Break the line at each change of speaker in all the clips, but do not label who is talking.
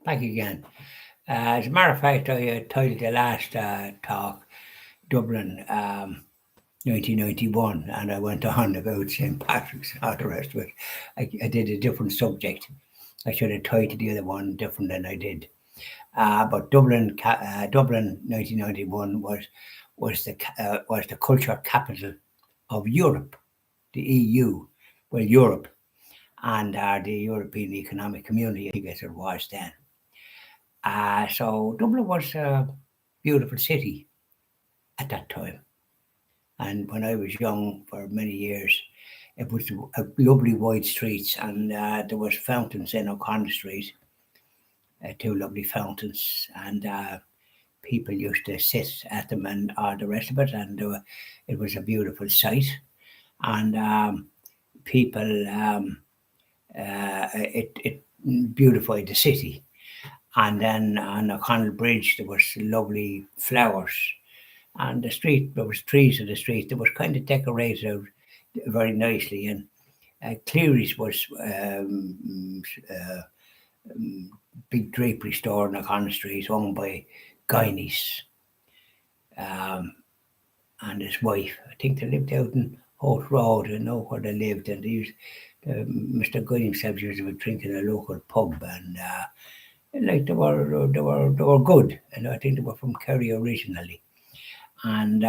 Back again. As a matter of fact, I titled the last talk Dublin 1991, and I went on about St. Patrick's and all the rest of it. I did a different subject. I should have titled the other one different than I did. But Dublin 1991 was the culture capital of Europe, the EU, well Europe, and the European Economic Community, I guess it was then. So Dublin was a beautiful city at that time. And when I was young for many years, it was a lovely wide streets, and there was fountains in O'Connell Street, two lovely fountains, and people used to sit at them and all the rest of it, and it was a beautiful sight. And people, it beautified the city. And then on O'Connell Bridge, there was lovely flowers, and the street there was trees in the street that was kind of decorated out very nicely. And Cleary's was big drapery store in O'Connell Street, owned by Guineas um, and his wife. I think they lived out in Holt Road. I know where they lived, and they used, Mr. Guy himself used to be drinking a local pub, and like they were good. And I think they were from Kerry originally, and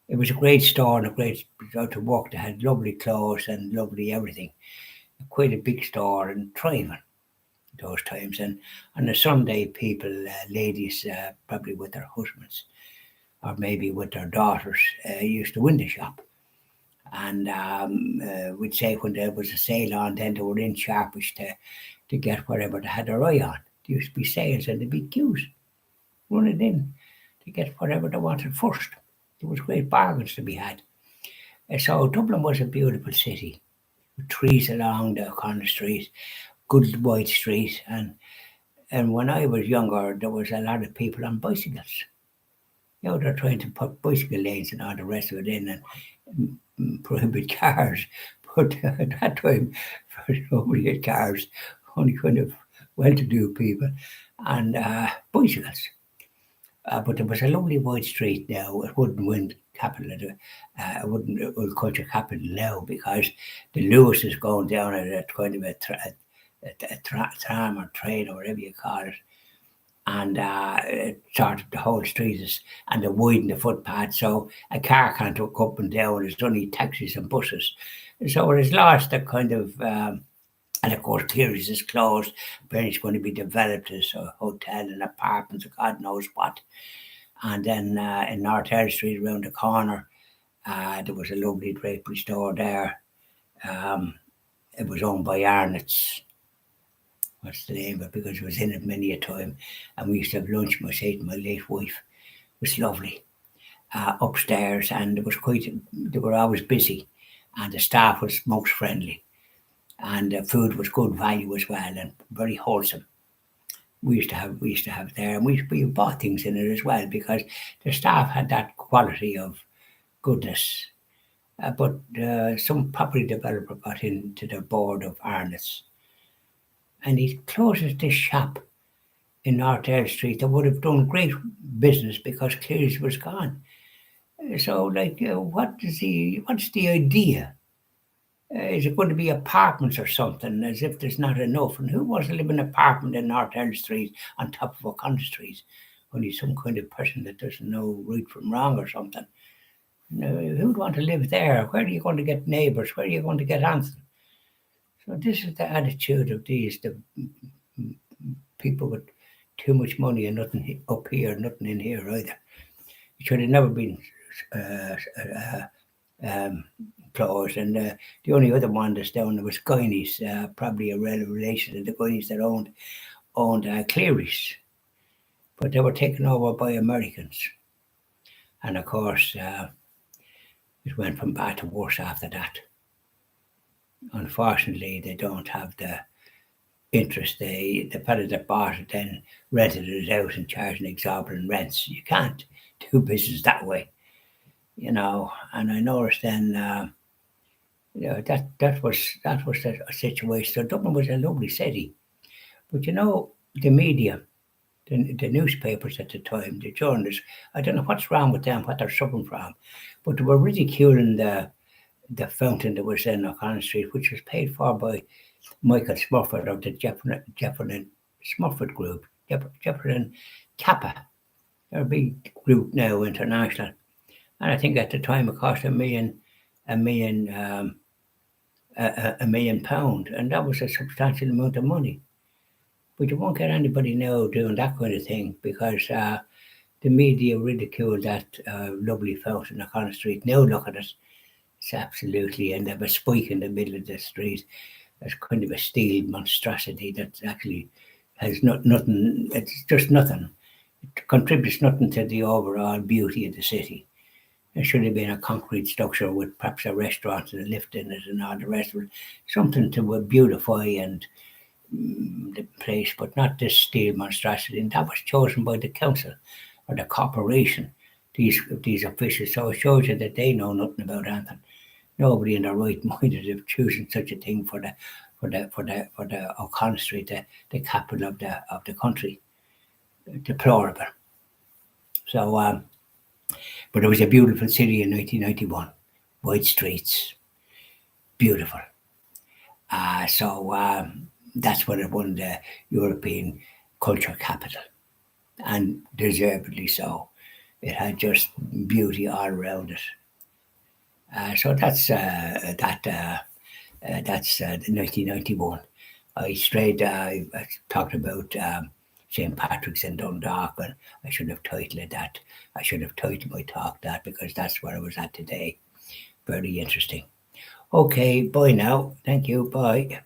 it was a great store and a great out to walk. They had lovely clothes and lovely everything. Quite a big store and thriving those times. And on a Sunday, people, ladies, probably with their husbands or maybe with their daughters, used to window shop. And we'd say when there was a sale on, then they were in sharpish to get whatever they had their eye on. There used to be sales and there'd be queues running in to get whatever they wanted first. There was great bargains to be had. So Dublin was a beautiful city with trees along the O'Connell Street, good wide street, and when I was younger, there was a lot of people on bicycles. They're trying to put bicycle lanes and all the rest of it in and prohibit cars. But at that time, nobody had cars, only kind of well-to-do people, and bicycles. But there was a lovely wide street now. It wouldn't win capital, it wouldn't culture capital now because the Lewis is going down at a kind of a tram or train or whatever you call it, and it started the whole street is, and they widened the footpath so a car can't walk up and down. There's only taxis and buses, so it has lost that kind of. And of course, Cleary's is closed. Apparently, it's going to be developed as a hotel and apartments, or God knows what. And then in North Earl Street, around the corner, there was a lovely drapery store there. Um, it was owned by Arnott's. What's the name of it? Because I was in it many a time. And we used to have lunch, myself and my late wife. It was lovely. Upstairs, and it was quite, they were always busy. And the staff was most friendly. And the food was good value as well and very wholesome. We used to have there, and we bought things in it as well because the staff had that quality of goodness. But some property developer got into the board of Arnott's, and he closes this shop in North Eyre Street that would have done great business because Cleary's was gone. So, like, what's the idea? Is it going to be apartments or something, as if there's not enough? And who wants to live in an apartment in North Elm Street on top of O'Connell Street? Only some kind of person that doesn't know right from wrong or something. No, who'd want to live there? Where are you going to get neighbours? Where are you going to get anything? So this is the attitude of the people with too much money and nothing up here, nothing in here either. It should have never been uh, uh, um, closed. And the only other one that's down there was Guineas, probably a relation to the Guineas that owned Cleary's, but they were taken over by Americans. And of course, it went from bad to worse after that. Unfortunately, they don't have the interest. The fellow that bought it then rented it out and charging exorbitant rents. You can't do business that way, And I noticed then. That was a situation. So Dublin was a lovely city, but the media, the newspapers at the time, the journalists, I don't know what's wrong with them, what they're suffering from, but they were ridiculing the fountain that was in O'Connell Street, which was paid for by Michael Smurford of the Jefferson Smurford Group, Jefferson Kappa. They're a big group now, international, and I think at the time it cost a million, £1 million, and that was a substantial amount of money. But you won't get anybody now doing that kind of thing because the media ridicule that lovely fountain on Connor Street. Now look at it. It's absolutely, and they have a spike in the middle of the street. It's kind of a steel monstrosity that actually has nothing, it's just nothing. It contributes nothing to the overall beauty of the city. It should have been a concrete structure with perhaps a restaurant and a lift in it and all the rest of it. Something to beautify and the place, but not this steel monstrosity. And that was chosen by the council or the corporation, these officials. So it shows you that they know nothing about anything. Nobody in their right mind is choosing such a thing for the O'Connell Street, the capital of the country. Deplorable. So, but it was a beautiful city in 1991. Wide streets, beautiful. So that's what it won the European culture capital, and deservedly so. It had just beauty all around it. So that's the 1991. I strayed. I talked about St Patrick's in Dundalk, and I should have titled it that. I should have titled my talk that because that's where I was at today. Very interesting. Okay, bye now. Thank you. Bye.